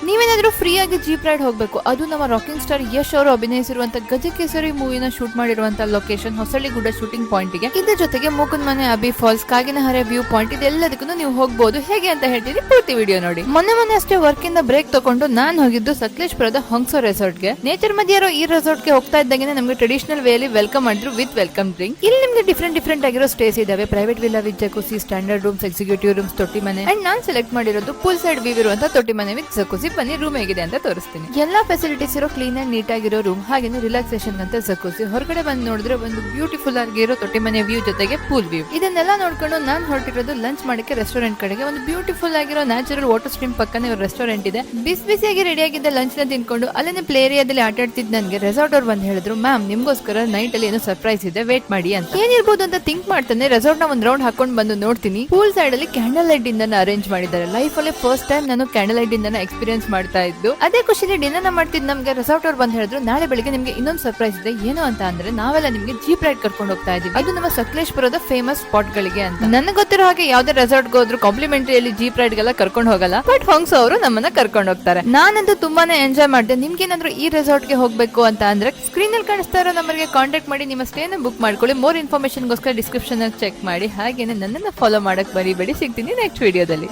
ನೀವೇನಾದ್ರೂ ಫ್ರೀ ಆಗಿ jeep ride ಹೋಗ್ಬೇಕು, ಅದು ನಮ್ಮ ರಾಕಿಂಗ್ ಸ್ಟಾರ್ ಯಶ್ ಅವರು ಅಭಿನಯಿಸಿರುವಂತ ಗಜಕೇಸರಿ ಮೂವಿನ ಶೂಟ್ ಮಾಡಿರುವಂತ ಲೊಕೇಶನ್ ಹೊಸಳ್ಳಿಗುಡ್ಡ ಶೂಟಿಂಗ್ ಪಾಯಿಂಟ್ ಗೆ, ಇದ್ರ ಜೊತೆಗೆ ಮೂಕನ್ ಮನೆ ಅಬಿ ಫಾಲ್ಸ್, ಕಾಗಿನಹರೆ ವ್ಯೂ ಪಾಯಿಂಟ್, ಇದೆಲ್ಲದಕ್ಕೂ ನೀವು ಹೋಗಬಹುದು. ಹೇಗೆ ಅಂತ ಹೇಳ್ತೀನಿ, ಪೂರ್ತಿ ವಿಡಿಯೋ ನೋಡಿ. ಮೊನ್ನೆ ಅಷ್ಟೇ ವರ್ಕ್ ಇಂದ ಬ್ರೇಕ್ ತಗೊಂಡು ನಾನ್ ಹೋಗಿದ್ದು ಸಕಲೇಶ್ಪುರದ ಹೊಂಗ್ಸೋ ರೆಸಾರ್ಟ್ ಗೆ. ನೇಚರ್ ಮಧ್ಯೆ ಇರೋ ಈ ರೆಸಾರ್ಟ್ ಗೆ ಹೋಗ್ತಾ ಇದ್ದಂಗೆ ನಮ್ಗೆ ಟ್ರೆಡಿಷನಲ್ ವೇಲಿ ವೆಲ್ಕಮ್ ಮಾಡಿದ್ರು ವಿತ್ ವೆಲ್ಕಮ್ ಡ್ರಿಂಕ್. ಇಲ್ಲಿ ನಿಮ್ಗೆ ಡಿಫ್ರೆಂಟ್ ಆಗಿರೋ ಸ್ಟೇಸ್ ಇದಾವೆ. Private villa with jacuzzi, standard rooms, executive rooms, ತೊಟ್ಟಿ ಮನೆ. ಅಂಡ್ ನಾನ್ ಸೆಲೆಕ್ಟ್ ಮಾಡಿರೋದು ಪೂಲ್ ಸೈಡ್ ವ್ಯೂ ಇರುವಂತ ತೊಟ್ಟಿ ಮನೆ ವಿತ್ ಜಕೂಸಿ. ಬನ್ನಿ ರೂಮ್ ಹೇಗಿದೆ ಅಂತ ತೋರಿಸ್ತೀನಿ. ಎಲ್ಲಾ ಫೆಸಿಲಿಟೀಸ್ ಇರೋ ಕ್ಲೀನ್ ಅಂಡ್ ನೀಟ್ ಆಗಿರೋ ರೂಮ್, ಹಾಗೇನೆ ರಿಲ್ಯಾಕ್ಸೇಷನ್ ಅಂತ ಜಕೂಸಿ. ಹೊರಗಡೆ ಬಂದು ನೋಡಿದ್ರೆ ಒಂದು ಬ್ಯೂಟಿಫುಲ್ ಆಗಿರೋ ತೊಟ್ಟಿ ಮನೆ ವ್ಯೂ ಜೊತೆಗೆ ಪೂಲ್ ವ್ಯೂ. ಇದನ್ನೆಲ್ಲ ನೋಡ್ಕೊಂಡು ನಾನ್ ಹೊರಟಿರೋದು ಲಂಚ್ ಮಾಡಕ್ಕೆ ರೆಸ್ಟೋರೆಂಟ್ ಕಡೆಗೆ. ಒಂದು ಬ್ಯೂಟಿಫುಲ್ ಆಗಿರೋ ನ್ಯಾಚುರಲ್ ವಾಟರ್ ಸ್ಟ್ರೀಮ್ ಪಕ್ಕನೇ ರೆಸ್ಟೋರೆಂಟ್ ಇದೆ. ಬಿಸಿಯಾಗಿ ರೆಡಿ ಆಗಿದ್ದ ಲಂಚ್ ನ ತಿನ್ಕೊಂಡು ಅಲ್ಲೇ ಪ್ಲೇ ಏರಿಯಾದಲ್ಲಿ ಆಟ ಆಡ್ತಿದ್ ನನ್ಗೆ ರೆಸಾರ್ಟ್ ಅವ್ರು ಬಂದು ಹೇಳಿದ್ರು, ಮ್ಯಾಮ್ ನಿಮ್ಗೋಸ್ಕರ ನೈಟ್ ಅಲ್ಲಿ ಏನೋ ಸರ್ಪ್ರೈಸ್ ಇದೆ, ವೇಟ್ ಮಾಡಿ ಅಂತ. ಏನಿರ್ಬೋದು ಅಂತ ಥಿಂಕ್ ಮಾಡ್ತಾನೆ ರೆಸಾರ್ಟ್ ನ ಒಂದ್ ರೌಂಡ್ ಹಾಕೊಂಡ್ ಬಂದು ನೋಡ್ತೀನಿ, ಪೂಲ್ ಸೈಡ್ ಅಲ್ಲಿ ಕ್ಯಾಂಡಲ್ ಲೈಟ್ ಇಂದ ಅರೇಂಜ್ ಮಾಡಿದ್ದಾರೆ. ಲೈಫ್ ಅಲ್ಲಿ ಫಸ್ಟ್ ಟೈಮ್ ನಾನು ಕ್ಯಾಂಡಲ್ ಲೈಟ್ ಇಂದ ಎಕ್ಸ್ಪೀರಿಯನ್ಸ್ ಮಾಡ್ತಾ ಇದ್ದು. ಅದೇ ಖುಷಿಲಿ ಡಿನ್ನರ್ ಮಾಡ್ತಿದ್ ನಮ್ಗೆ ರೆಸಾರ್ಟ್ ಅವ್ರು ಬಂದು ಹೇಳಿದ್ರು, ನಾಳೆ ಬೆಳಿಗ್ಗೆ ನಿಮ್ಗೆ ಇನ್ನೊಂದು ಸರ್ಪ್ರೈಸ್ ಇದೆ. ಏನು ಅಂತ ಅಂದ್ರೆ ನಾವೆಲ್ಲ ನಿಮ್ಗೆ ಜೀಪ್ ರೈಡ್ ಕರ್ಕೊಂಡು ಹೋಗ್ತಾ ಇದೀವಿ, ಅದು ನಮ್ಮ ಸಕಲೇಶ್ಪುರದ ಫೇಮಸ್ ಸ್ಪಾಟ್ ಗಳಿಗೆ ಅಂತ. ನನಗೆ ಗೊತ್ತಿರೋ ಹಾಗೆ ಯಾವ್ದೇ ರೆಸಾರ್ಟ್ ಹೋದ್ರು ಕಾಂಪ್ಲಿಮೆಂಟರಿಯಲ್ಲಿ ಜೀಪ್ ರೈಡ್ ಗೆಲ್ಲ ಕರ್ಕೊಂಡು ಹೋಗಲ್ಲ, ಬಟ್ ಹೊಂಗ್ಸೋ ಅವರು ನಮ್ಮನ್ನ ಕರ್ಕೊಂಡು ಹೋಗ್ತಾರೆ. ನಾನಂತೂ ತುಂಬಾನೇ ಎಂಜಾಯ್ ಮಾಡಿದೆ. ನಿಮ್ಗೇನಾದ್ರೂ ಈ ರೆಸಾರ್ಟ್ ಗೆ ಹೋಗ್ಬೇಕು ಅಂತ ಅಂದ್ರೆ ಸ್ಕ್ರೀನ್ ಅಲ್ಲಿ ಕಾಣಿಸ್ತಾ ಇರೋ ನಂಬರ್ಗೆ ಕಾಂಟ್ಯಾಕ್ಟ್ ಮಾಡಿ ನಿಮ್ಮ ಸ್ಟೇ ನ ಬುಕ್ ಮಾಡ್ಕೊಳ್ಳಿ. ಮೋರ್ ಇನ್ಫಾರ್ಮೇಶನ್ ಗೋಸ್ಕರ ಡಿಸ್ಕ್ರಿಪ್ಷನ್ ಅಲ್ಲಿ ಚೆಕ್ ಮಾಡಿ. ಹಾಗೇನೆ ನನ್ನನ್ನ ಫಾಲೋ ಮಾಡಕ್ ಬರಿಬೇಡಿ. ಸಿಗ್ತೀನಿ ನೆಕ್ಸ್ಟ್ ವಿಡಿಯೋದಲ್ಲಿ.